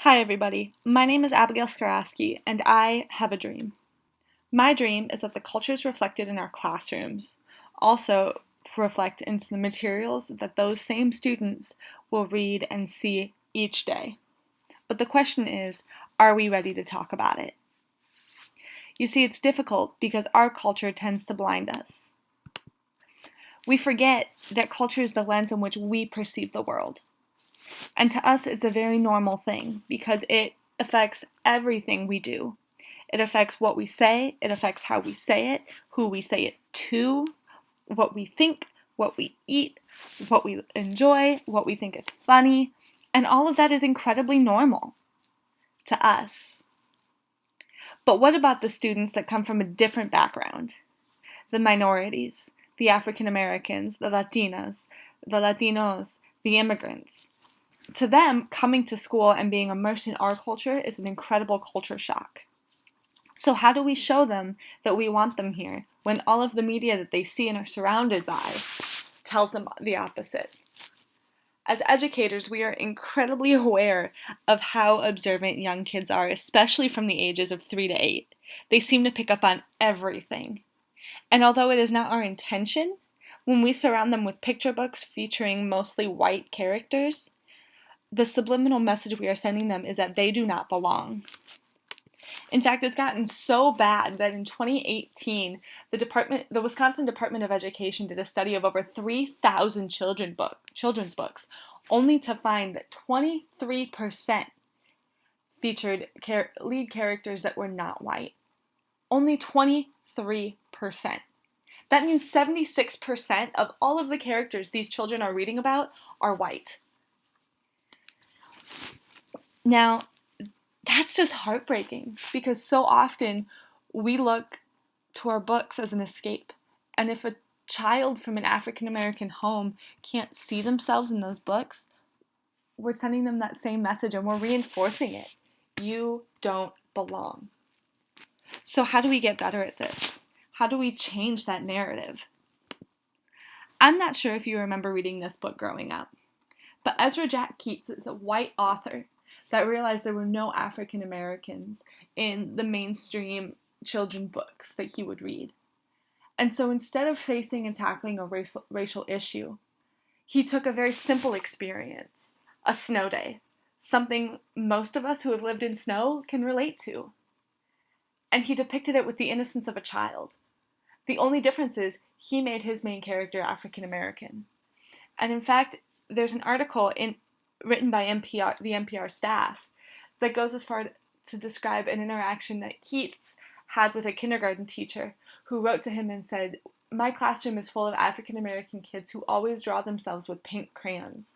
Hi, everybody. My name is Abigail Skarowski, and I have a dream. My dream is that the cultures reflected in our classrooms also reflect into the materials that those same students will read and see each day. But the question is, are we ready to talk about it? You see, it's difficult because our culture tends to blind us. We forget that culture is the lens in which we perceive the world. And to us, it's a very normal thing because it affects everything we do. It affects what we say, it affects how we say it, who we say it to, what we think, what we eat, what we enjoy, what we think is funny, and all of that is incredibly normal to us. But what about the students that come from a different background? The minorities, the African Americans, the Latinas, the Latinos, the immigrants. To them, coming to school and being immersed in our culture is an incredible culture shock. So how do we show them that we want them here when all of the media that they see and are surrounded by tells them the opposite? As educators, we are incredibly aware of how observant young kids are, especially from the ages of 3 to 8. They seem to pick up on everything. And although it is not our intention, when we surround them with picture books featuring mostly white characters, the subliminal message we are sending them is that they do not belong. In fact, it's gotten so bad that in 2018, the Wisconsin Department of Education did a study of over 3,000 children's books, only to find that 23% featured lead characters that were not white. Only 23%. That means 76% of all of the characters these children are reading about are white. Now, that's just heartbreaking because so often we look to our books as an escape. And if a child from an African American home can't see themselves in those books, we're sending them that same message and we're reinforcing it. You don't belong. So, how do we get better at this? How do we change that narrative? I'm not sure if you remember reading this book growing up, but Ezra Jack Keats is a white author that realized there were no African Americans in the mainstream children's books that he would read. And so instead of facing and tackling a racial issue, he took a very simple experience, a snow day, something most of us who have lived in snow can relate to. And he depicted it with the innocence of a child. The only difference is he made his main character African American. And in fact, there's an article written by the NPR staff that goes as far to describe an interaction that Keats had with a kindergarten teacher who wrote to him and said, "My classroom is full of African American kids who always draw themselves with pink crayons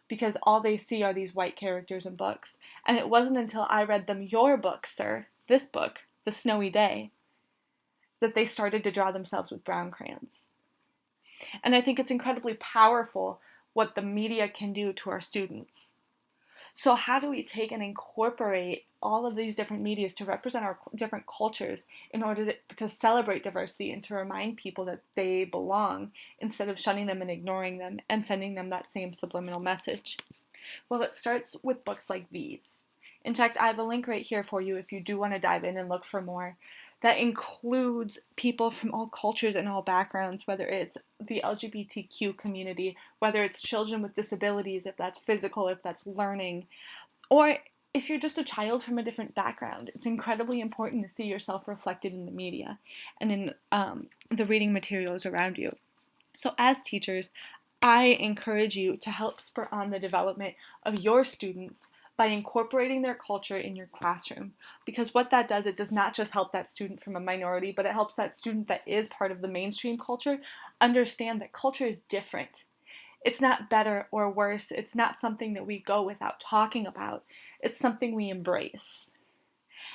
because all they see are these white characters in books. And it wasn't until I read them your book, sir, this book, The Snowy Day, that they started to draw themselves with brown crayons." And I think it's incredibly powerful what the media can do to our students. So how do we take and incorporate all of these different medias to represent our different cultures in order to celebrate diversity and to remind people that they belong instead of shunning them and ignoring them and sending them that same subliminal message? Well, it starts with books like these. In fact, I have a link right here for you if you do want to dive in and look for more. That includes people from all cultures and all backgrounds, whether it's the LGBTQ community, whether it's children with disabilities, if that's physical, if that's learning, or if you're just a child from a different background. It's incredibly important to see yourself reflected in the media and in the reading materials around you. So as teachers, I encourage you to help spur on the development of your students by incorporating their culture in your classroom. Because what that does, it does not just help that student from a minority, but it helps that student that is part of the mainstream culture understand that culture is different. It's not better or worse. It's not something that we go without talking about. It's something we embrace.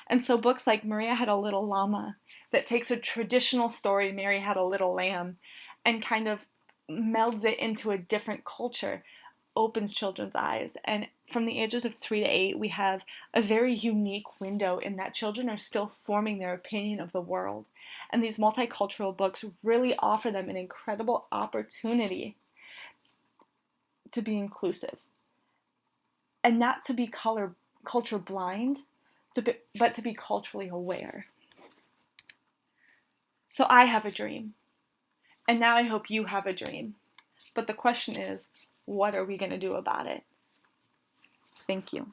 And so books like Maria Had a Little Llama, that takes a traditional story, Mary Had a Little Lamb, and kind of melds it into a different culture, opens children's eyes. And from the ages of 3 to 8, we have a very unique window in that children are still forming their opinion of the world. And these multicultural books really offer them an incredible opportunity to be inclusive and not to be color culture blind, but to be culturally aware. So I have a dream, and now I hope you have a dream. But the question is, what are we going to do about it? Thank you.